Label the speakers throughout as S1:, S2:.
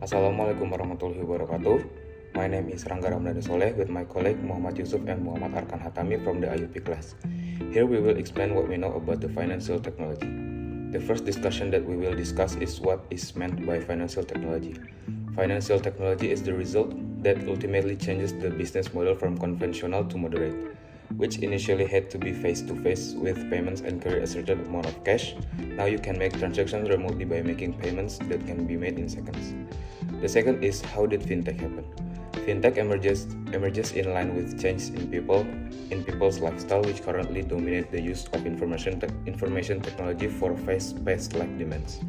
S1: Assalamualaikum warahmatullahi wabarakatuh. My name is RANGGA RAMDANI SOLEH with my colleague Muhammad YUSUF and Muhammad ARKAAN KHATAMI from the IUP class. Here we will explain what we know about the financial technology. The first discussion that we will discuss is what is meant by financial technology. Financial technology is the result that ultimately changes the business model from conventional to moderate, which initially had to be face-to-face with payments and carry a certain amount of cash. Now you can make transactions remotely by making payments that can be made in seconds. The second is, how did fintech happen? Fintech emerges in line with change in people's lifestyle, which currently dominate the use of information technology for fast-paced life demands.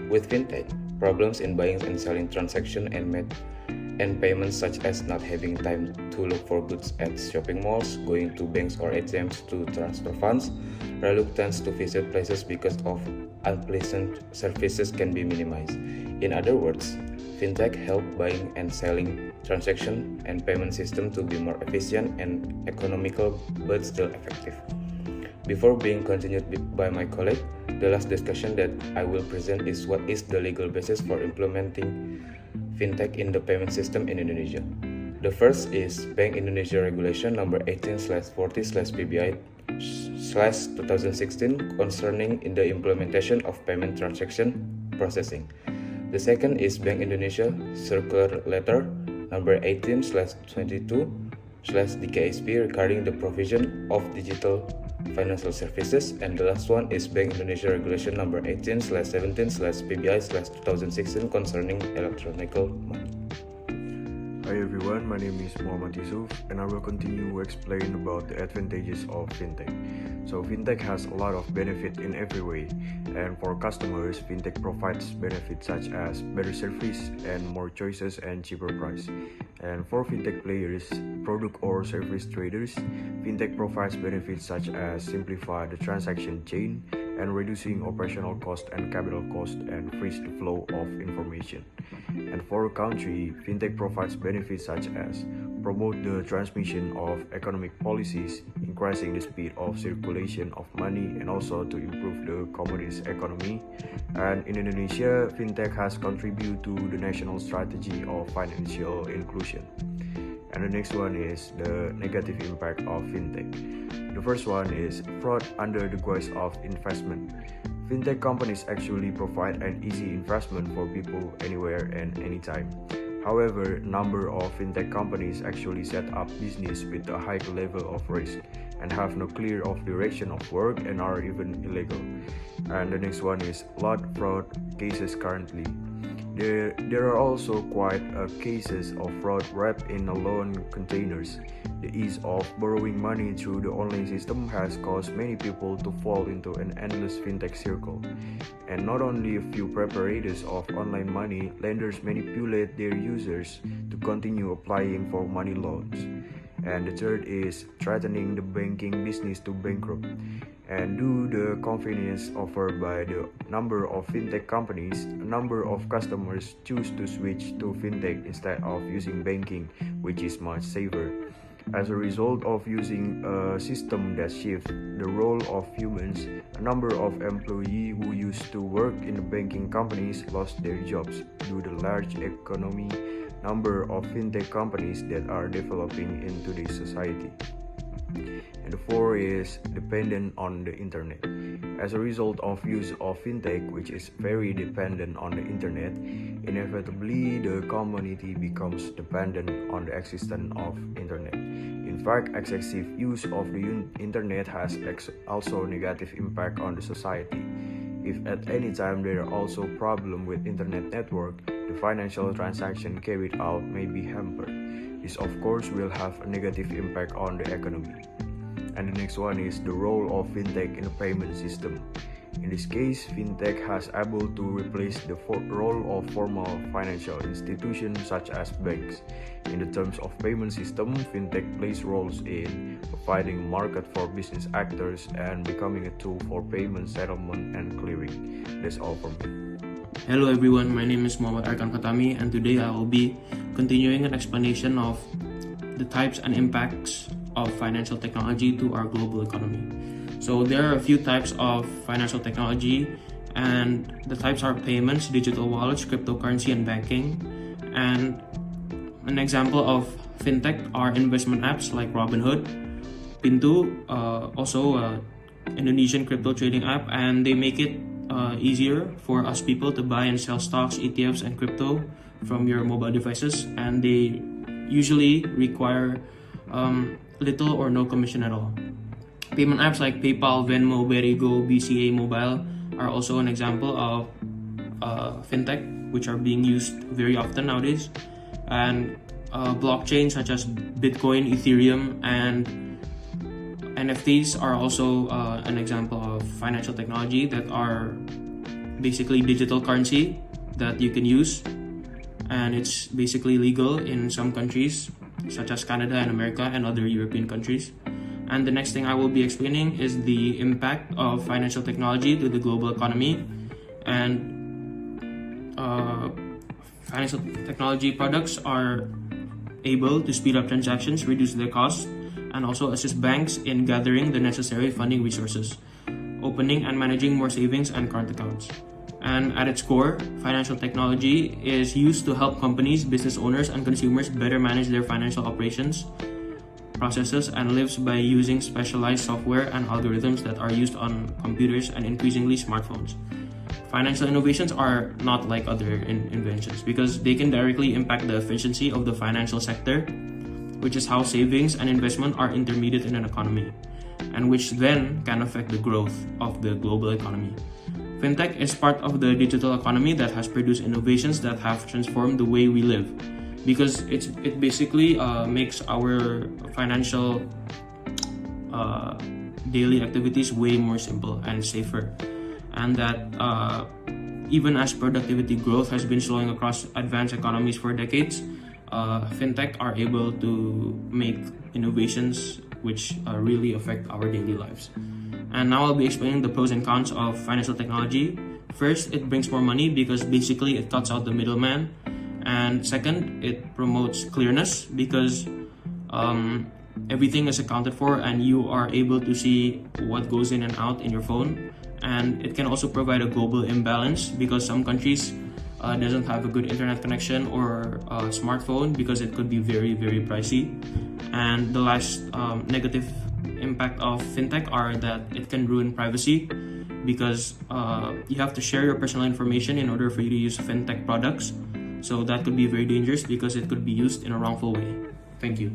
S1: With fintech, problems in buying and selling transactions and payments such as not having time to look for goods at shopping malls, going to banks or ATMs to transfer funds, reluctance to visit places because of unpleasant services can be minimized. In other words, fintech help buying and selling transaction and payment system to be more efficient and economical but still effective. Before being continued by my colleague, the last discussion that I will present is what is the legal basis for implementing fintech in the payment system in Indonesia. The first is Bank Indonesia Regulation number 18/40/PBI/2016 concerning in the implementation of payment transaction processing. The second is Bank Indonesia Circular Letter number 18/22/DKSP regarding the provision of digital financial services, and the last one is Bank Indonesia Regulation number 18/17/PBI/2016 concerning electronic money.
S2: Hi everyone, my name is Muhammad YUSUF and I will continue to explain about the advantages of fintech. So fintech has a lot of benefit in every way, and for customers, fintech provides benefits such as better service and more choices and cheaper price. And for fintech players, product or service traders, fintech provides benefits such as simplify the transaction chain and reducing operational cost and capital cost and frees the flow of information. And for a country, fintech provides benefits such as promote the transmission of economic policies, increasing the speed of circulation of money and also to improve the community's economy. And in Indonesia, fintech has contributed to the national strategy of financial inclusion. And the next one is the negative impact of fintech. The first one is fraud under the guise of investment. Fintech companies actually provide an easy investment for people anywhere and anytime. However, number of fintech companies actually set up business with a high level of risk and have no clear of direction of work and are even illegal. And the next one is lot fraud cases currently. There are also quite cases of fraud wrapped in loan containers. The ease of borrowing money through the online system has caused many people to fall into an endless fintech circle. And not only a few preparators of online money, lenders manipulate their users to continue applying for money loans. And the third is threatening the banking business to bankrupt. And due to the convenience offered by the number of fintech companies, a number of customers choose to switch to fintech instead of using banking, which is much safer. As a result of using a system that shifts the role of humans, a number of employees who used to work in the banking companies lost their jobs due to the large economy number of fintech companies that are developing in today's society. And the fourth is dependent on the internet. As a result of use of fintech, which is very dependent on the internet, inevitably the community becomes dependent on the existence of internet. In fact, excessive use of the internet has also negative impact on the society. If at any time there are also problem with internet network, the financial transaction carried out may be hampered. This of course will have a negative impact on the economy. And the next one is the role of fintech in the payment system. In this case, fintech has able to replace the role of formal financial institutions such as banks. In the terms of payment system, fintech plays roles in providing market for business actors and becoming a tool for payment settlement and clearing. That's all from me.
S3: Hello everyone, my name is Muhammad ARKAAN KHATAMI, and today I will be continuing an explanation of the types and impacts of financial technology to our global economy. So there are a few types of financial technology, and the types are payments, digital wallets, cryptocurrency, and banking. And an example of fintech are investment apps like Robinhood, Pintu, also Indonesian crypto trading app, and they make it easier for us people to buy and sell stocks, ETFs, and crypto from your mobile devices, and they usually require little or no commission at all. Payment apps like PayPal, Venmo, Berigo, BCA Mobile are also an example of fintech, which are being used very often nowadays. And blockchains such as Bitcoin, Ethereum, and NFTs are also an example of financial technology that are basically digital currency that you can use, and it's basically legal in some countries such as Canada and America and other European countries. And the next thing I will be explaining is the impact of financial technology to the global economy. And financial technology products are able to speed up transactions, reduce their costs, and also assist banks in gathering the necessary funding resources, opening and managing more savings and current accounts. And at its core, financial technology is used to help companies, business owners, and consumers better manage their financial operations, processes, and lives by using specialized software and algorithms that are used on computers and increasingly smartphones. Financial innovations are not like other inventions because they can directly impact the efficiency of the financial sector, which is how savings and investment are intermediate in an economy, and which then can affect the growth of the global economy. Fintech is part of the digital economy that has produced innovations that have transformed the way we live, because it basically makes our financial daily activities way more simple and safer. And that even as productivity growth has been slowing across advanced economies for decades, fintech are able to make innovations which really affect our daily lives. And now I'll be explaining the pros and cons of financial technology. First, it brings more money because basically it cuts out the middleman. And second, it promotes clearness because everything is accounted for and you are able to see what goes in and out in your phone. And it can also provide a global imbalance because some countries doesn't have a good internet connection or a smartphone because it could be very, very pricey. And the last negative impact of fintech are that it can ruin privacy because you have to share your personal information in order for you to use fintech products. So that could be very dangerous because it could be used in a wrongful way. Thank you.